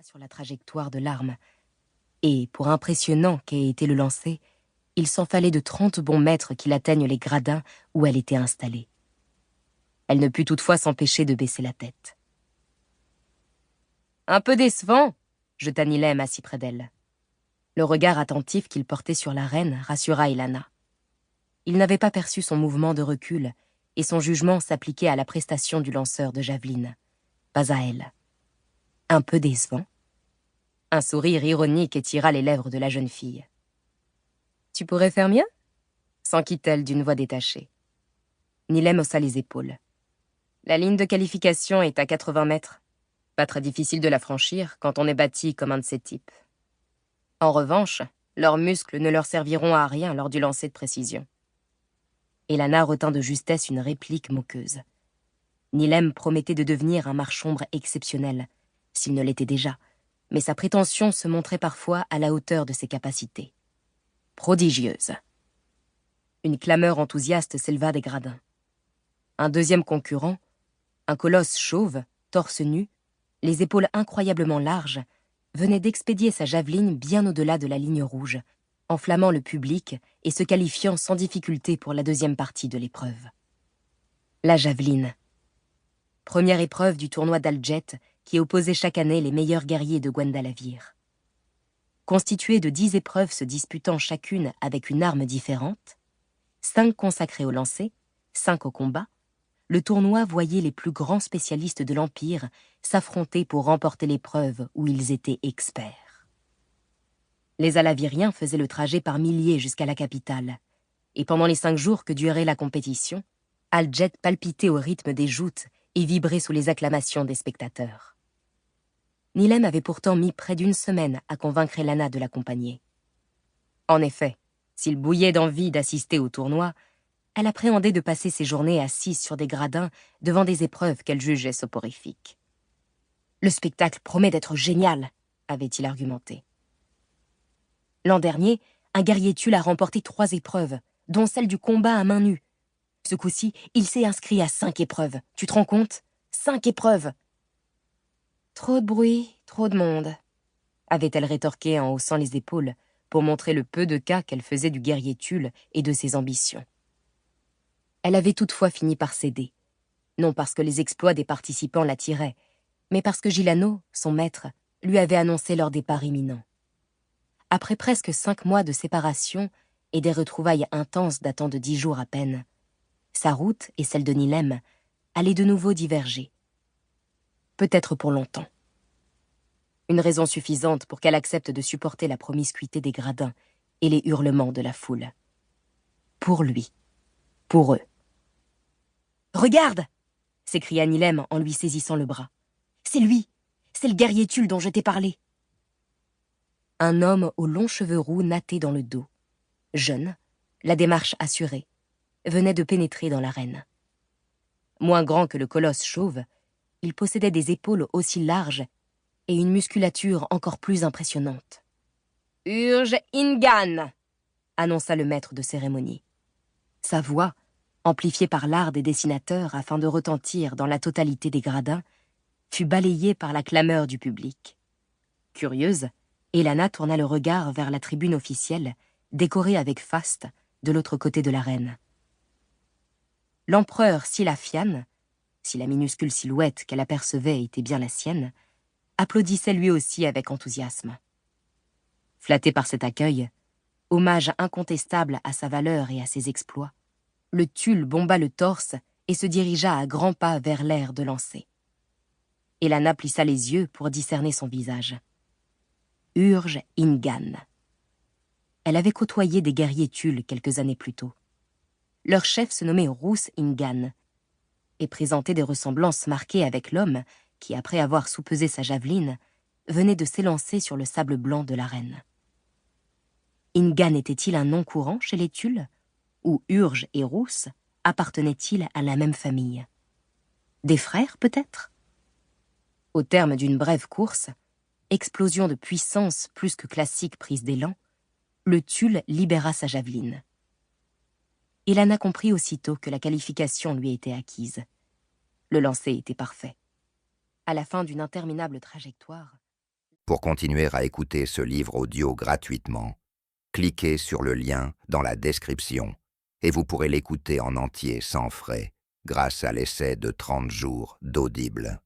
sur la trajectoire de l'arme, et, pour impressionnant qu'ait été le lancer, il s'en fallait de 30 bons mètres qu'il atteigne les gradins où elle était installée. Elle ne put toutefois s'empêcher de baisser la tête. « Un peu décevant !» jeta Nilem assis près d'elle. Le regard attentif qu'il portait sur la reine rassura Elana. Il n'avait pas perçu son mouvement de recul, et son jugement s'appliquait à la prestation du lanceur de javelines, pas à elle. Un peu décevant. Un sourire ironique étira les lèvres de la jeune fille. « Tu pourrais faire mieux ?» s'enquit-elle d'une voix détachée. Nilem haussa les épaules. « La ligne de qualification est à 80 mètres. Pas très difficile de la franchir quand on est bâti comme un de ces types. En revanche, leurs muscles ne leur serviront à rien lors du lancer de précision. » Elana retint de justesse une réplique moqueuse. Nilem promettait de devenir un marche-ombre exceptionnel, s'il ne l'était déjà, mais sa prétention se montrait parfois à la hauteur de ses capacités. Prodigieuse. Une clameur enthousiaste s'éleva des gradins. Un deuxième concurrent, un colosse chauve, torse nu, les épaules incroyablement larges, venait d'expédier sa javeline bien au-delà de la ligne rouge, enflammant le public et se qualifiant sans difficulté pour la deuxième partie de l'épreuve. La javeline. Première épreuve du tournoi d'Al-Jet qui opposait chaque année les meilleurs guerriers de Gwendalavir. Constituée de 10 épreuves se disputant chacune avec une arme différente, 5 consacrées au lancer, 5 au combat, le tournoi voyait les plus grands spécialistes de l'Empire s'affronter pour remporter l'épreuve où ils étaient experts. Les Alaviriens faisaient le trajet par milliers jusqu'à la capitale, et pendant les 5 jours que durait la compétition, Al-Jet palpitait au rythme des joutes et vibrait sous les acclamations des spectateurs. Nilem avait pourtant mis près d'1 semaine à convaincre Elana de l'accompagner. En effet, s'il bouillait d'envie d'assister au tournoi, elle appréhendait de passer ses journées assise sur des gradins devant des épreuves qu'elle jugeait soporifiques. « Le spectacle promet d'être génial », avait-il argumenté. L'an dernier, un guerrier Tulle a remporté 3 épreuves, dont celle du combat à main nue. Ce coup-ci, il s'est inscrit à 5 épreuves. Tu te rends compte ? 5 épreuves ! Trop de bruit, trop de monde, avait-elle rétorqué en haussant les épaules pour montrer le peu de cas qu'elle faisait du guerrier Tulle et de ses ambitions. Elle avait toutefois fini par céder, non parce que les exploits des participants l'attiraient, mais parce que Gilano, son maître, lui avait annoncé leur départ imminent. Après presque 5 mois de séparation et des retrouvailles intenses datant de 10 jours à peine, sa route et celle de Nilem allaient de nouveau diverger. Peut-être pour longtemps. Une raison suffisante pour qu'elle accepte de supporter la promiscuité des gradins et les hurlements de la foule. Pour lui. Pour eux. « Regarde !» s'écria Nilem en lui saisissant le bras. « C'est lui. C'est le guerrier Tulle dont je t'ai parlé. » Un homme aux longs cheveux roux nattés dans le dos, jeune, la démarche assurée, venait de pénétrer dans l'arène. Moins grand que le colosse chauve, il possédait des épaules aussi larges et une musculature encore plus impressionnante. « Urge Ingan !» annonça le maître de cérémonie. Sa voix, amplifiée par l'art des dessinateurs afin de retentir dans la totalité des gradins, fut balayée par la clameur du public. Curieuse, Elana tourna le regard vers la tribune officielle, décorée avec faste, de l'autre côté de l'arène. L'empereur Silafian, si la minuscule silhouette qu'elle apercevait était bien la sienne, applaudissait lui aussi avec enthousiasme. Flatté par cet accueil, hommage incontestable à sa valeur et à ses exploits, le Tulle bomba le torse et se dirigea à grands pas vers l'aire de lancer. Elana plissa les yeux pour discerner son visage. Urge Ingan. Elle avait côtoyé des guerriers Tulle quelques années plus tôt. Leur chef se nommait Roos Ingan et présentait des ressemblances marquées avec l'homme qui, après avoir soupesé sa javeline, venait de s'élancer sur le sable blanc de l'arène. Ingan était-il un nom courant chez les Tulle, ou Urge et Roos appartenaient-ils à la même famille? Des frères, peut-être? Au terme d'une brève course, explosion de puissance plus que classique prise d'élan, le Tulle libéra sa javeline. Elana comprit aussitôt que la qualification lui était acquise. Le lancer était parfait. À la fin d'une interminable trajectoire, Pour continuer à écouter ce livre audio gratuitement, cliquez sur le lien dans la description et vous pourrez l'écouter en entier sans frais grâce à l'essai de 30 jours d'Audible.